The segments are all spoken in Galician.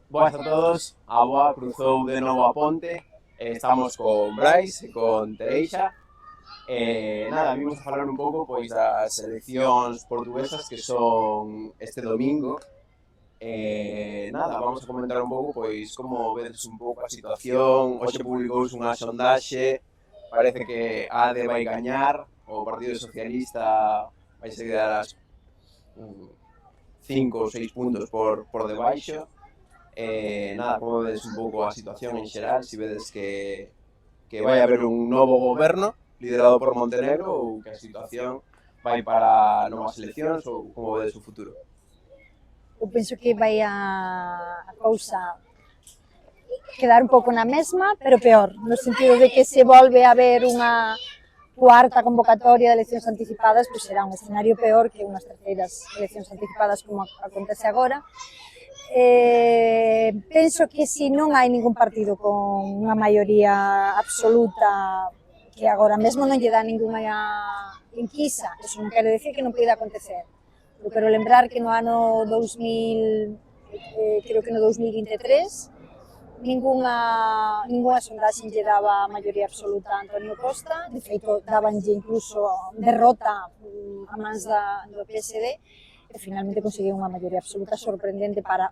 Boas a todos, a boa cruzou de novo a ponte. Estamos con Brais e con Tereixa. Nada, vimos a falar un pouco pois das eleccións portuguesas que son este domingo. Nada, vamos a comentar un pouco pois como vedes un pouco a situación. Hoxe publicouse unha sondaxe, parece que a AD vai gañar, o Partido Socialista vai ser das 5 ou 6 puntos por debaixo. Nada, como vedes un pouco a situación en xeral, si vedes que vai haber un novo goberno liderado por Montenegro ou que a situación vai para novas eleccións ou como vedes o futuro? Eu penso que vai a cousa quedar un pouco na mesma, pero peor, no sentido de que se volve a ver unha cuarta convocatoria de eleccións anticipadas, pois será un escenario peor que unhas terceiras eleccións anticipadas como acontece agora. Penso que se non hai ningún partido con unha maioría absoluta, que agora mesmo non lle dá ninguna enquisa, eso non quere decir que non poida acontecer. Eu quero lembrar que no ano 2000, creo que no 2023, ninguna sondaxe lle daba a maioría absoluta a Antonio Costa, de feito dabanlle incluso derrota a mans do PSD, e finalmente conseguiu unha maioría absoluta sorprendente para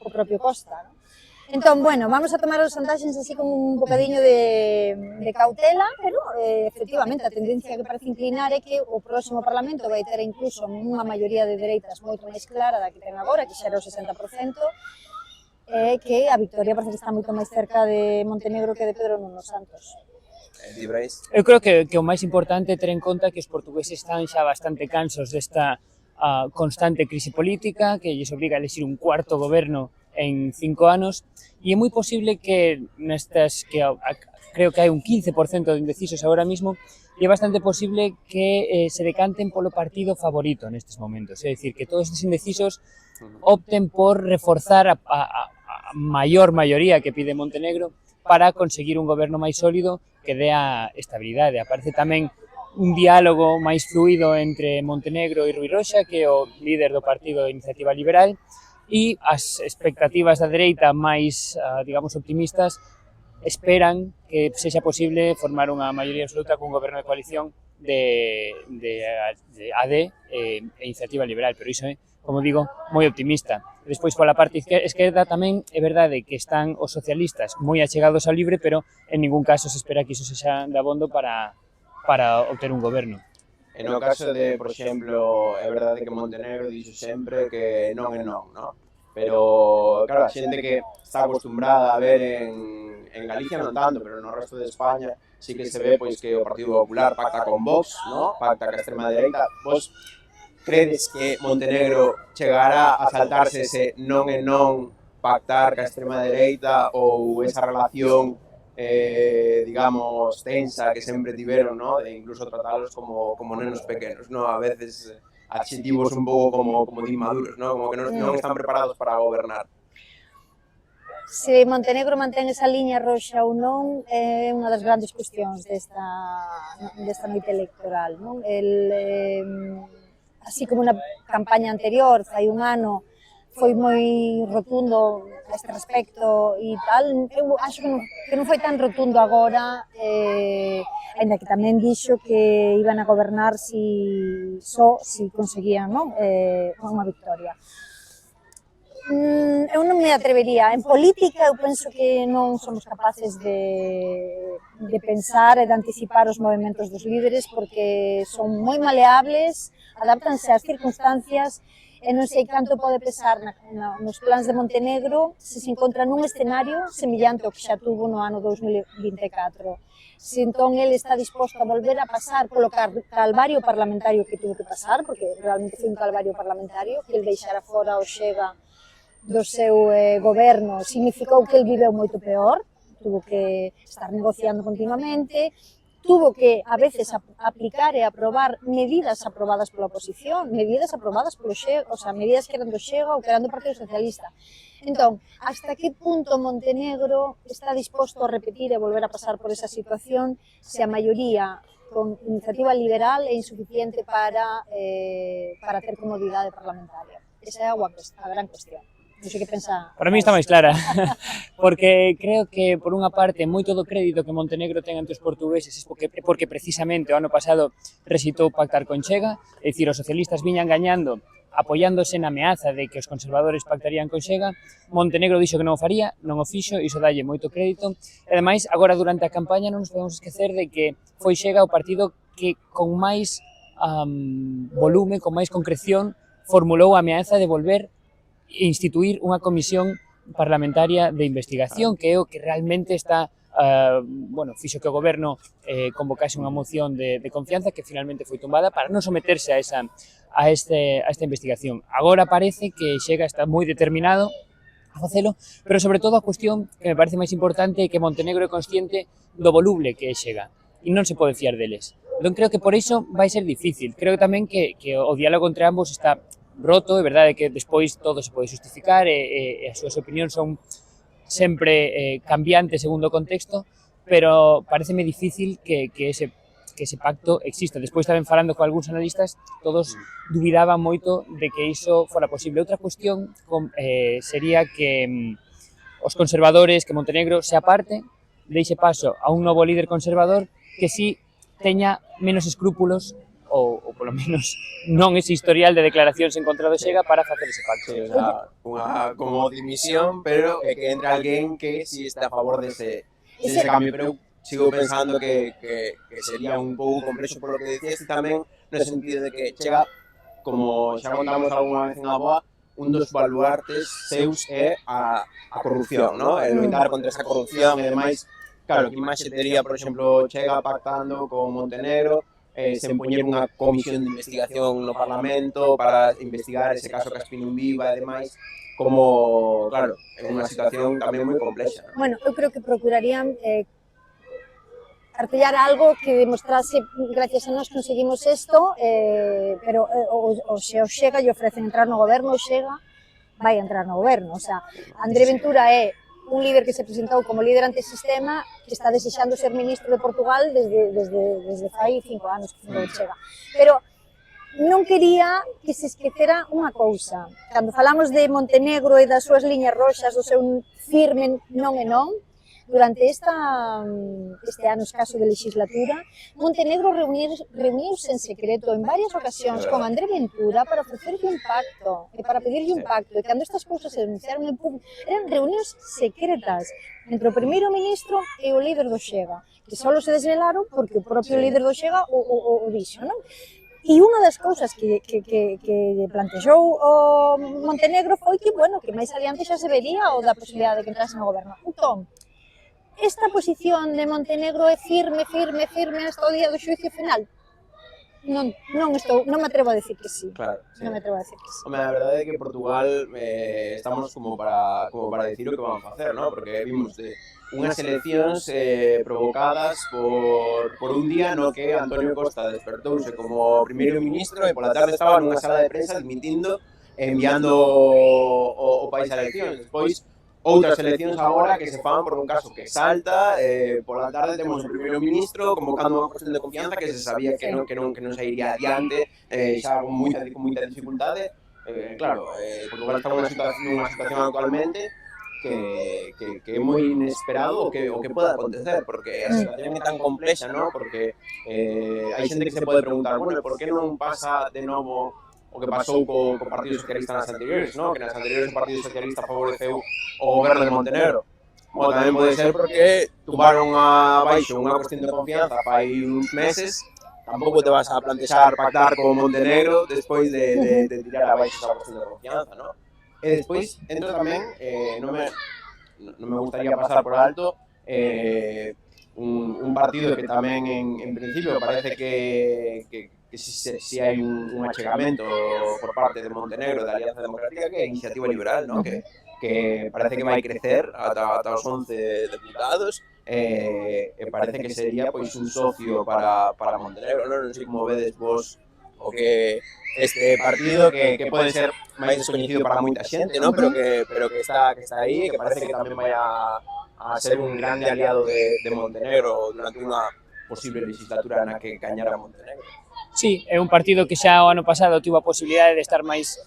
o propio Costa, ¿no? Entón, bueno, vamos a tomar os sondaxes así con un bocadiño de cautela, pero efectivamente a tendencia que parece inclinar é que o próximo Parlamento vai ter incluso unha maioría de dereitas moito máis clara da que ten agora, que xa era o 60%, e que a victoria parece que está moito máis cerca de Montenegro que de Pedro Nuno Santos. Eu creo que o máis importante é ter en conta que os portugueses están xa bastante cansos desta constante crise política que lles obriga a elegir un cuarto goberno en 5 anos e é moi posible que nestas que creo que hai un 15% de indecisos agora mismo e é bastante posible que se decanten polo partido favorito nestes momentos, é dicir, que todos estes indecisos opten por reforzar a maior maioría que pide Montenegro para conseguir un goberno máis sólido que dea estabilidade. Aparece tamén un diálogo máis fluido entre Montenegro e Rui Roxa, que é o líder do Partido de Iniciativa Liberal, e as expectativas da dereita máis, digamos, optimistas esperan que sexa posible formar unha maioría absoluta cun goberno de coalición de AD e Iniciativa Liberal, pero iso é, como digo, moi optimista. Despois, pola parte esquerda tamén é verdade que están os socialistas moi achegados ao Libre, pero en ningún caso se espera que iso sexa dabondo para obter un goberno. E no caso de, por exemplo, é verdade que Montenegro dixo sempre que non é non, ¿no? Pero, claro, a xente que está acostumbrada a ver en Galicia non tanto, pero no resto de España sí que se ve pois que o Partido Popular pacta con Vox, ¿no? Pacta ca extrema dereita. Vos credes que Montenegro chegará a saltarse ese non é non pactar ca extrema dereita ou esa relación digamos, tensa que sempre tiveron, ¿no? De incluso tratalos como nenos pequenos, ¿no? A veces adxetivos un pouco como de inmaduros, ¿no? Como que non están preparados para gobernar. Se Montenegro mantén esa liña roxa ou non é unha das grandes cuestións desta noite electoral, non? Así como na campaña anterior, fai un ano, foi moi rotundo a este respecto e tal, eu acho que non foi tan rotundo agora, ainda que tamén dixo que iban a gobernar si conseguían, non? Unha victoria. Eu non me atrevería. En política eu penso que non somos capaces de pensar e de anticipar os movimentos dos líderes porque son moi maleables, adaptanse ás circunstancias e non sei canto pode pesar nos plans de Montenegro se se encontra nun escenario semellante ao que xa tuvo no ano 2024. Se entón ele está disposto a volver a pasar polo calvario parlamentario que tuvo que pasar, porque realmente foi un calvario parlamentario, que ele deixara fora o Chega do seu goberno, significou que ele viveu moito peor, tuvo que estar negociando continuamente, tuvo que, a veces, aplicar e aprobar medidas aprobadas pola oposición, medidas aprobadas polo Chega, o sea, medidas que eran do Chega ou que eran do Partido Socialista. Entón, hasta que punto Montenegro está disposto a repetir e volver a pasar por esa situación se a maioría con iniciativa liberal é insuficiente para ter comodidade parlamentaria? Esa é a gran cuestión. Non sei que pensa. Para mí está máis clara, porque creo que, por unha parte, moito do crédito que Montenegro ten ante os portugueses é porque precisamente o ano pasado resitou pactar con Chega, é dicir, os socialistas viñan gañando apoiándose na ameaza de que os conservadores pactarían con Chega. Montenegro dixo que non o faría, non o fixo, iso dalle moito crédito. E, ademais, agora durante a campaña non nos podemos esquecer de que foi Chega o partido que con máis volume, con máis concreción, formulou a ameaza de volver a instituir unha comisión parlamentaria de investigación, que é o que realmente está fixo que o goberno convocase unha moción de confianza que finalmente foi tumbada para non someterse a esta investigación. Agora parece que Chega está moi determinado a facelo, pero sobre todo a cuestión que me parece máis importante é que Montenegro é consciente do voluble que é Chega e non se pode fiar deles. Entón creo que por iso vai ser difícil. Creo tamén que o diálogo entre ambos está roto, é verdade que despois todo se pode justificar e as súas opinións son sempre cambiante segundo o contexto, pero pareceme difícil que ese pacto exista. Despois tamén falando con algúns analistas, todos dubidaban moito de que iso fora posible. Outra cuestión sería que os conservadores, que Montenegro se aparte, deixe paso a un novo líder conservador que sí teña menos escrúpulos ou polo menos non ese historial de declaracións en contra do Chega para facer ese pacto. Sí, o sea, como dimisión, pero que entre alguén que sí está a favor dese cambio, pero sigo pensando que sería un pouco complexo por lo que decías tamén, no sentido de que Chega, como xa contamos algunha vez en a boa, un dos baluartes seus é a corrupción, ¿no? El lutar contra esa corrupción e demais. Claro, que imaxe tería, por exemplo, Chega pactando con Montenegro, sen poñer unha comisión de investigación no Parlamento para investigar ese caso Caspinum Viva e demais, como, claro, en unha situación tamén moi complexa. Bueno, eu creo que procurarían artellar algo que demostrase, gracias a nós conseguimos isto, pero o Chega lle ofrecen entrar no goberno, o Chega vai entrar no goberno. O sea, André Ventura é un líder que se presentou como líder antisistema que está desexando ser ministro de Portugal desde fai 5 anos que fundou Chega. Pero non quería que se esquecera unha cousa. Cando falamos de Montenegro e das súas liñas roxas, do seu firme non e non, durante este ano escaso de legislatura, Montenegro reuniuse en secreto en varias ocasións con André Ventura para ofrecerlle un pacto e para pedirlle un pacto. E cando estas cousas se denunciaron en público, eran reunións secretas entre o primeiro ministro e o líder do Chega, que só se desvelaron porque o propio líder do Chega o dixo, non? E unha das cousas que plantexou o Montenegro foi que, bueno, que máis adiante xa se vería o da posibilidade de que entrase no goberno. Entón, esta posición de Montenegro é firme hasta o día do xuicio final? Non me atrevo a decir que sí. Claro, sí. Non me atrevo a decir que sí. Home, a verdade é que Portugal estamos como para decir o que vamos a facer, ¿no? Porque vimos de unhas eleccións provocadas por un día no que Antonio Costa despertouse como primeiro ministro e pola tarde estaba nunha sala de prensa dimitindo e enviando o país a eleccións. Despois, outras eleccións agora que se fan por un caso que salta, pola tarde temos o primeiro ministro convocando unha cuestión de confianza que se sabía que non se iría adiante, xa con moita dificultade. Claro, Portugal está nunha situación actualmente que é moi inesperado o que pode acontecer, porque a situación é tan complexa, ¿no? Porque hai xente que se pode preguntar, bueno, por que non pasa de novo o que pasou co Partido Socialista nas anteriores, ¿no? Que nas anteriores o Partido Socialista favoreceu o goberno de Montenegro. Bueno, tamén pode ser porque tumbaron abaixo unha cuestión de confianza fai uns meses, tampouco te vas a plantexar pactar con Montenegro despois de tirar abaixo esa cuestión de confianza, ¿no? E despois entro tamén, non me gustaría pasar por alto, un partido que tamén en principio parece que si hai un achegamento por parte de Montenegro da Alianza Democrática, que é a Iniciativa Liberal, ¿no? Que parece que vai crecer ata os 11 deputados, e parece que sería pois un socio para Montenegro, non sei como vedes vos o que este partido que pode ser máis descoñecido para moita xente, ¿no? pero que está aí e que parece que tamén vai a ser un grande aliado de Montenegro durante unha posible legislatura na que gañara Montenegro. Sí, é un partido que xa o ano pasado tivo a posibilidade de estar máis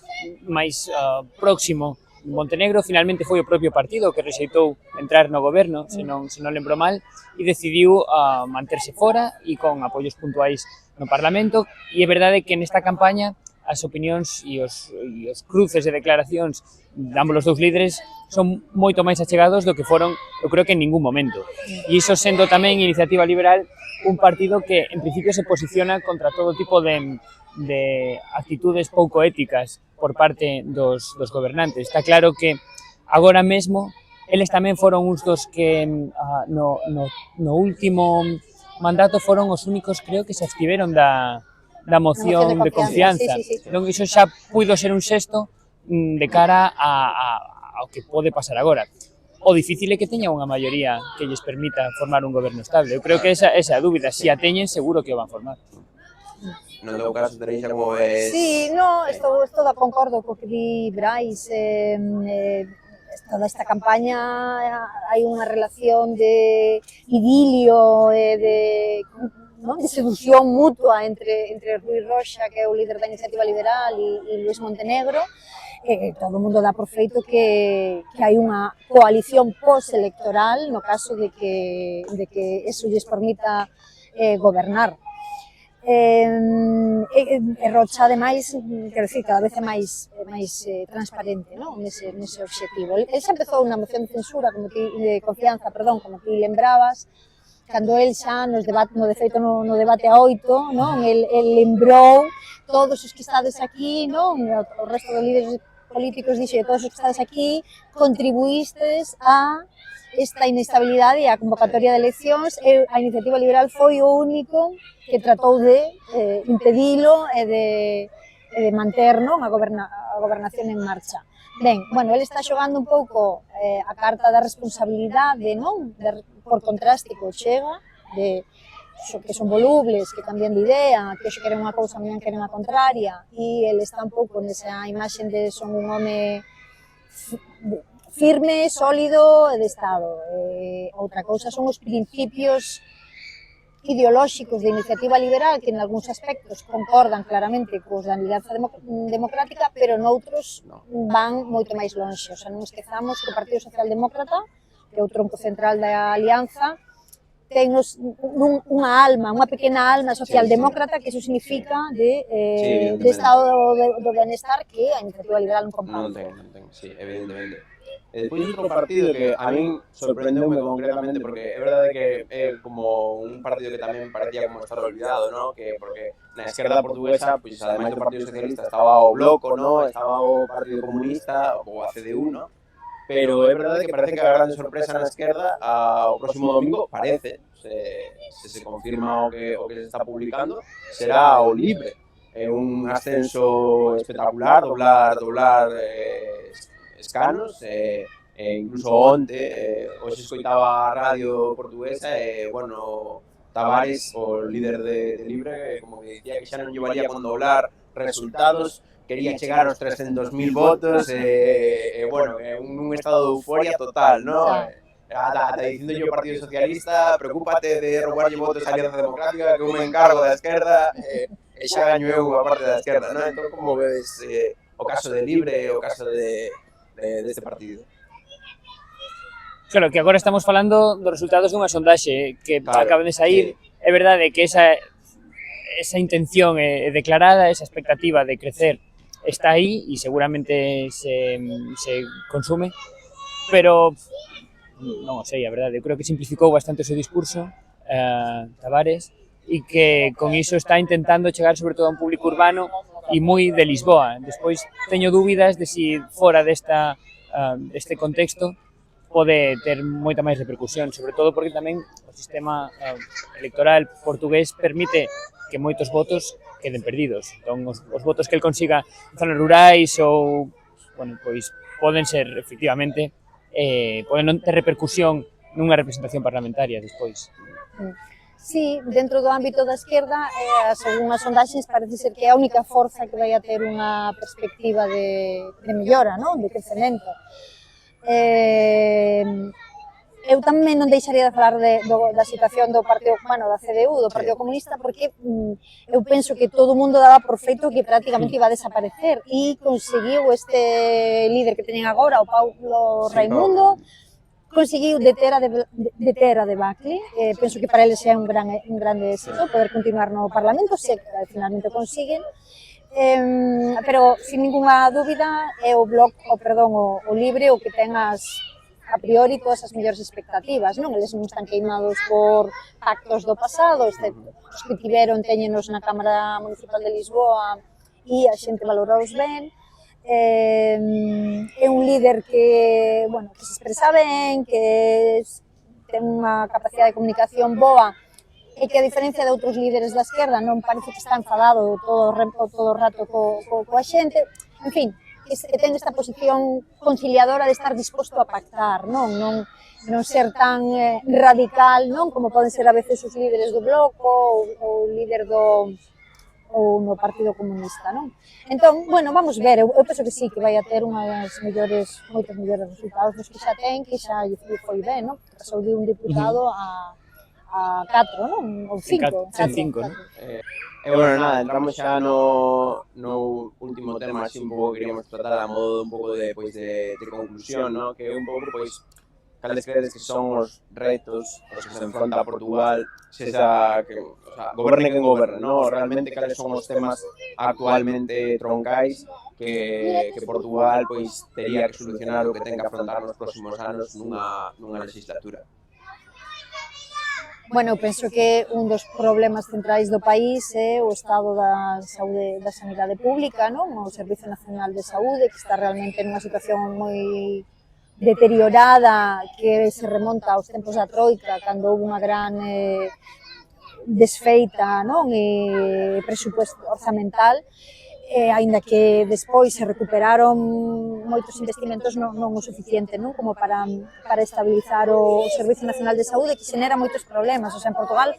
próximo Montenegro finalmente foi o propio partido que rexeitou entrar no goberno, se non lembro mal, e decidiu manterse fora e con apoios puntuais no Parlamento, e é verdade que nesta campaña as opinións e os cruces de declaracións de ambos os dous líderes son moito máis achegados do que foron, eu creo que en ningún momento. E iso sendo tamén Iniciativa Liberal un partido que en principio se posiciona contra todo tipo de actitudes pouco éticas por parte dos gobernantes. Está claro que agora mesmo eles tamén foron uns dos que no último mandato foron os únicos, creo, que se abstiveron da moción de confianza. Sí. Entón, iso xa puido ser un xesto de cara ao que pode pasar agora. O difícil é que teña unha maioría que lles permita formar un goberno estable. Eu creo que esa é a dúbida. Se a teñen, seguro que o van formar. No teu caso, Teresa, como ves? Sí, no, estou de concordo co que di Brais. Toda esta campaña hai unha relación de idilio, de seducción mutua entre Rui Rocha, que é o líder da Iniciativa Liberal, e Luís Montenegro. Todo o mundo dá por feito que hai unha coalición postelectoral no caso de que eso lles permita gobernar. Rocha, ademais, quero dicir, cada vez é máis transparente, non? Nese obxectivo. El xa empezou na moción de censura, de confianza, perdón, como ti lembrabas, cando el xa no debate a 8, non? El lembrou todos os que estades aquí, non? O resto dos líderes políticos dixo, todos os que estades aquí contribuístes a esta inestabilidade e a convocatoria de eleccións, e a Iniciativa Liberal foi o único que tratou de impedilo e de manter, non, a gobernación en marcha. Ben, bueno, ele está xogando un pouco a carta da responsabilidade, non? Por contraste co Chega, que son volubles, que cambian de idea, que hoxe queren unha cousa, mañan queren a contraria, e ele está un pouco nesa imaxe de son un home firme, sólido e de Estado. Outra cousa son os principios ideolóxicos de Iniciativa Liberal, que en algúns aspectos concordan claramente cos da Alianza Democrática, pero noutros van moito máis lonxe. O sea, non esquezamos que o Partido Socialdemócrata, que é o tronco central da Alianza, ten unha alma, unha pequena alma socialdemócrata, que iso significa de Estado do Benestar, que a Iniciativa Liberal non comparte. Non ten, sí, evidentemente. E despois outro partido que a min sorprendeume concretamente, porque é verdade que é como un partido que tamén parecía como estar olvidado, ¿no? Que porque na esquerda portuguesa, pois ademais do Partido Socialista estaba o Bloco, ¿no? Estaba o Partido Comunista ou a CDU, ¿no? Pero é verdade que parece que a grande sorpresa na esquerda o próximo domingo parece, se confirma o que se está publicando, será o Libre. É un ascenso espectacular, doblar escanos, incluso onte, hoxe escoitaba a radio portuguesa e, bueno, Tavares, o líder de Libre, como que dicía que xa non llevaría con doblar resultados, quería chegar aos 300.000 votos, bueno, un estado de euforia total, ¿no? Ata dicindo yo ao Partido Socialista, preocúpate de roubarlle votos á Alianza Democrática, que eu me encargo da esquerda, e xa gaño eu a parte da esquerda, ¿no? Entón, como vedes o caso de Libre e o caso deste partido? Claro, que agora estamos falando dos resultados dunha sondaxe que acaban de sair. É verdade que esa intención é declarada, esa expectativa de crecer está aí e seguramente se consume, pero non o sei, a verdade, eu creo que simplificou bastante o seu discurso Tavares, e que con iso está intentando chegar sobre todo a un público urbano e moi de Lisboa. Despois teño dúbidas de si fora deste contexto pode ter moita máis repercusión, sobre todo porque tamén o sistema electoral portugués permite que moitos votos queden perdidos. Entón, os votos que el consiga en zonas rurais ou, bueno, pois poden ser, efectivamente, poden non ter repercusión nunha representación parlamentaria despois. Sí, dentro do ámbito da esquerda, según as sondaxes, parece ser que é a única forza que vai a ter unha perspectiva de mellora, non? De crecemento. eu tamén non deixaría de falar da situación do partido, bueno, da CDU, do Partido Comunista, porque eu penso que todo o mundo daba por feito que prácticamente iba a desaparecer e conseguiu este líder que teñen agora, o Paulo Raimundo, conseguiu deter a debacle. Penso que para eles é un grande éxito poder continuar no Parlamento, se finalmente consiguen. Pero, sin ninguna dúbida, é o Libre o que ten a priori todas as mellores expectativas, non? Eles non están queimados por pactos do pasado, excepto os que teñenos na Cámara Municipal de Lisboa e a xente valororos ben. É un líder que se expresa ben, que ten unha capacidade de comunicación boa e que, a diferencia de outros líderes da esquerda, non parece que está enfadado todo o rato coa xente. En fin, que ten esta posición conciliadora de estar disposto a pactar, non ser tan radical, non como poden ser a veces os líderes do Bloco ou o líder ou no Partido Comunista, non? Entón, vamos ver, eu penso que sí, que vai a ter moitos mellores resultados dos que xa ten, que xa lle foi ben, non? Pasou de un diputado a 4, non? Ou 5. 5, non? Nada, entramos xa no último tema, así un pouco queríamos tratar a modo un pouco de conclusión, ¿no? Que un pouco, pois, cales credes que son os retos os que se enfronta Portugal, goberne quen goberne, ¿no? Realmente cales son os temas actualmente troncais que Portugal, pois, tería que solucionar ou que ten que afrontar nos próximos anos nunha legislatura. Bueno, penso que un dos problemas centrais do país é o estado da sanidade pública, non? O Servicio Nacional de Saúde, que está realmente nunha situación moi deteriorada, que se remonta aos tempos da Troika, cando houve unha gran desfeita, non? Presupuesto orzamental, aínda que despois se recuperaron moitos investimentos non o suficiente, non? Como para estabilizar o Servicio Nacional de Saúde, que xenera moitos problemas. En Portugal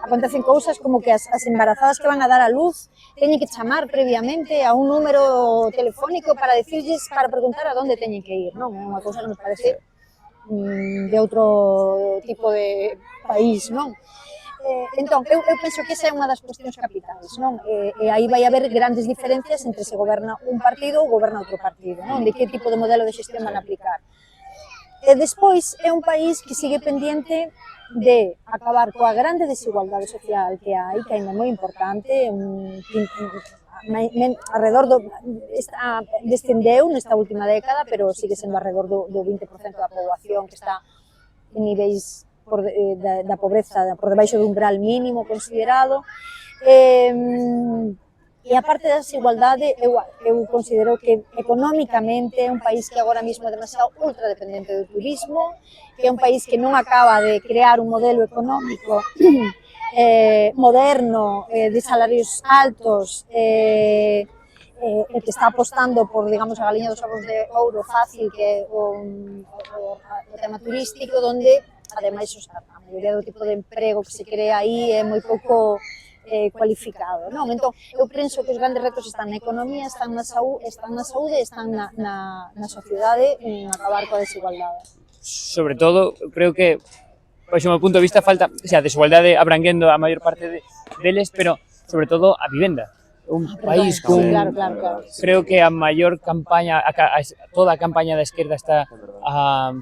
acontecen cousas como que as embarazadas que van a dar a luz teñen que chamar previamente a un número telefónico para preguntar a onde teñen que ir, non? É unha cousa que nos parece de outro tipo de país, non? Entón, eu penso que esa é unha das cuestións capitais, non? E aí vai haber grandes diferencias entre se goberna un partido ou goberna outro partido, non? De que tipo de modelo de xestión van a aplicar. E despois é un país que sigue pendiente de acabar coa grande desigualdade social que hai, que ainda é moi importante, descendeu nesta última década, pero sigue sendo alrededor do 20% da poboación que está en niveis da pobreza por debaixo do umbral mínimo considerado. E a parte da desigualdade, eu considero que económicamente é un país que agora mesmo é demasiado ultradependente do turismo, que é un país que non acaba de crear un modelo económico moderno, de salarios altos, e que está apostando por, digamos, a galiña dos ovos de ouro fácil, que é o tema turístico, donde, ademais, a maioría do tipo de emprego que se crea aí é moi pouco cualificado, non? Entón, eu penso que os grandes retos están na economía, están na saúde, están na sociedade, en acabar coa desigualdade. Sobre todo, creo que, pois, do meu punto de vista, falta, a desigualdade abranguendo a maior parte deles, pero, sobre todo, a vivenda. Un país con... Claro. Creo que a maior campaña, toda a campaña da esquerda está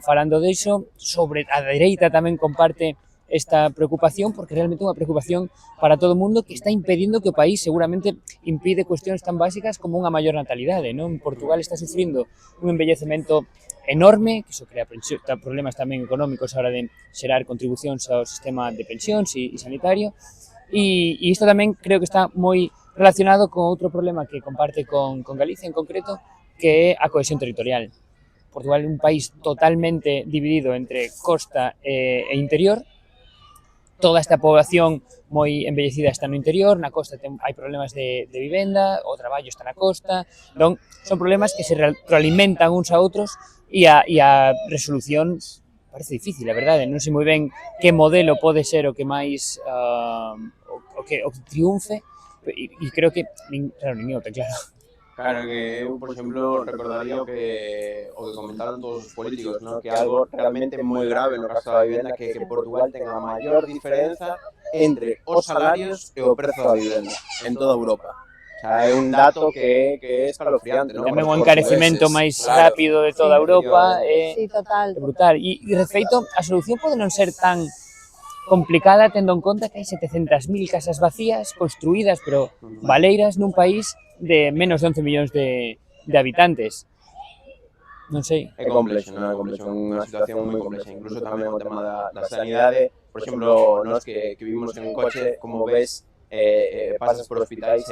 falando diso, sobre a dereita tamén comparte esta preocupación, porque realmente é unha preocupación para todo o mundo que está impedindo que o país seguramente impide cuestións tan básicas como unha maior natalidade, non? Portugal está sufrindo un envellecemento enorme, que iso crea problemas tamén económicos a hora de xerar contribucións ao sistema de pensións e sanitario, e isto tamén creo que está moi relacionado con outro problema que comparte con Galicia en concreto, que é a cohesión territorial. Portugal é un país totalmente dividido entre costa e interior. Toda esta poboación moi envellecida está no interior, na costa hai problemas de vivenda, o traballo está na costa, entón son problemas que se retroalimentan uns a outros e a resolución parece difícil, a verdade, non sei moi ben que modelo pode ser o que máis o que triunfe, e creo que, claro, nin eu ten claro. Claro que eu, por exemplo, recordaría o que comentaron todos os políticos, ¿no? Que algo realmente moi grave no caso da vivenda que Portugal ten a maior diferenza entre os salarios e o prezo da vivenda en toda Europa. O sea, é un dato que é escalofriante, ¿no? Tamén o encarecimento máis rápido de toda Europa é brutal. E de feito, a solución pode non ser tan complicada tendo en conta que hai 700.000 casas vacías construídas, pero baleiras nun país de menos de 11 millóns de habitantes. Non sei. É complexo, non é complexo, é unha situación moi complexa. Incluso tamén o tema da sanidade, por exemplo, nós que vivimos en coche, como ves, pasas por hospitais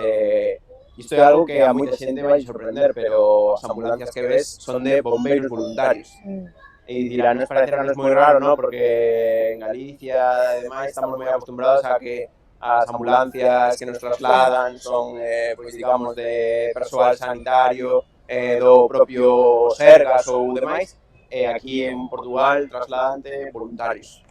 isto é algo que a moita xente vai sorprender, pero as ambulancias que ves son de bombeiros voluntarios. E dirán, nos parecerá moi raro, ¿no? Porque en Galicia, ademais, estamos moi acostumbrados a que as ambulancias que nos trasladan son, pois, digamos, de persoal sanitario, do propio Sergas ou demais, e aquí en Portugal trasladante voluntarios.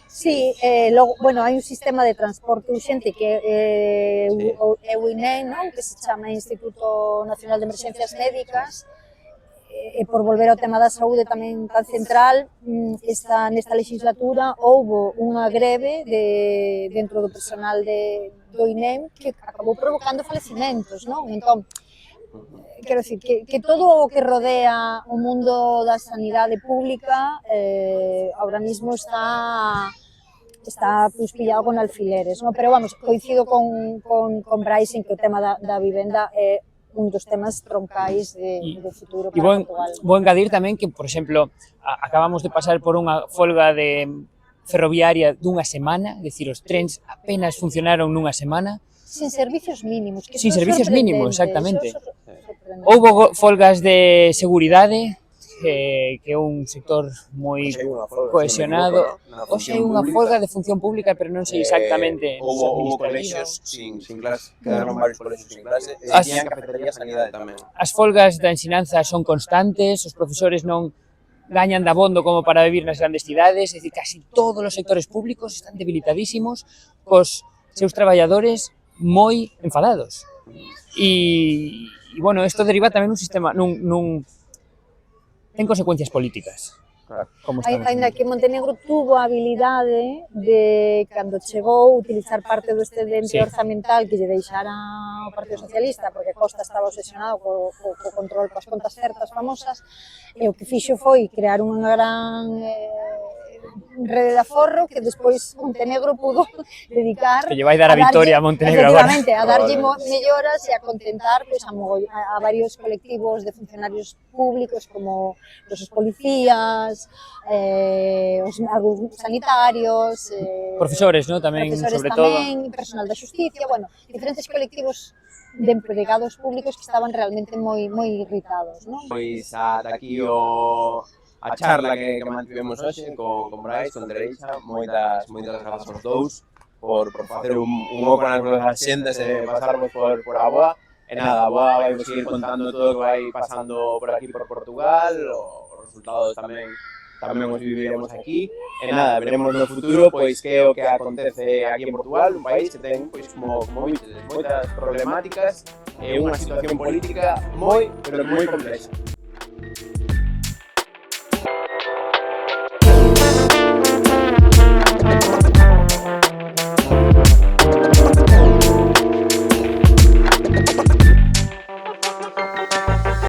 Sí, logo, bueno, hai un sistema de transporte urxente que é o INEM, non? Que se chama Instituto Nacional de Emerxencias Médicas, e por volver ao tema da saúde tamén tan central, nesta legislatura houbo unha greve dentro do personal do INEM que acabou provocando falecimentos, non? Entón, quero dicir, que todo o que rodea o mundo da sanidade pública ahora mismo está pues, pillado con alfileres, ¿no? Pero vamos, coincido con Brais en que o tema da vivenda é un dos temas troncais do futuro para Portugal. Vou engadir tamén que, por exemplo, acabamos de pasar por unha folga de ferroviaria dunha semana, é dicir, os trens apenas funcionaron nunha semana. Sin servicios mínimos. Sin servicios mínimos, exactamente. Houbo folgas de seguridade, que é un sector moi cohesionado. Hoxe hai unha folga de función pública, pero non sei exactamente. Houbo colexios sin clase, quedaron varios colexios sin clase, e tiñan cafetería e sanidade tamén. As folgas da ensinanza son constantes, os profesores non gañan dabondo como para vivir nas grandes cidades, é dicir, casi todos os sectores públicos están debilitadísimos, cos seus traballadores moi enfadados. E bueno, isto deriva tamén un sistema, ten consecuencias políticas. Ainda que Montenegro tuvo a habilidade de, cando chegou, utilizar parte do excedente orzamental que lle deixara o Partido Socialista, porque Costa estaba obsesionado co control coas contas certas famosas, e o que fixo foi crear unha gran rede de aforro que despois Montenegro pudo dedicar que lle vai dar a vitoria a Montenegro agora. Efectivamente, a darlle melloras e a contentar pues, a varios colectivos de funcionarios públicos como os policías, os sanitarios, profesores, ¿no? Tamén, sobre todo. Personal da xusticia, bueno, diferentes colectivos de empregados públicos que estaban realmente moi irritados, ¿no? Pois ata aquí a charla que mantivemos hoxe con Brais, con Teresa, moitas grazas aos dous por facer un oco nas nosas xentes e pasarmos por a boa. E nada, a boa vai seguir contando todo o que vai pasando por aquí por Portugal, os resultados tamén os viviremos aquí. E nada, veremos no futuro pois que é o que acontece aquí en Portugal, un país que ten, pois, como vistedes, moitas problemáticas e unha situación política moi, pero moi complexa.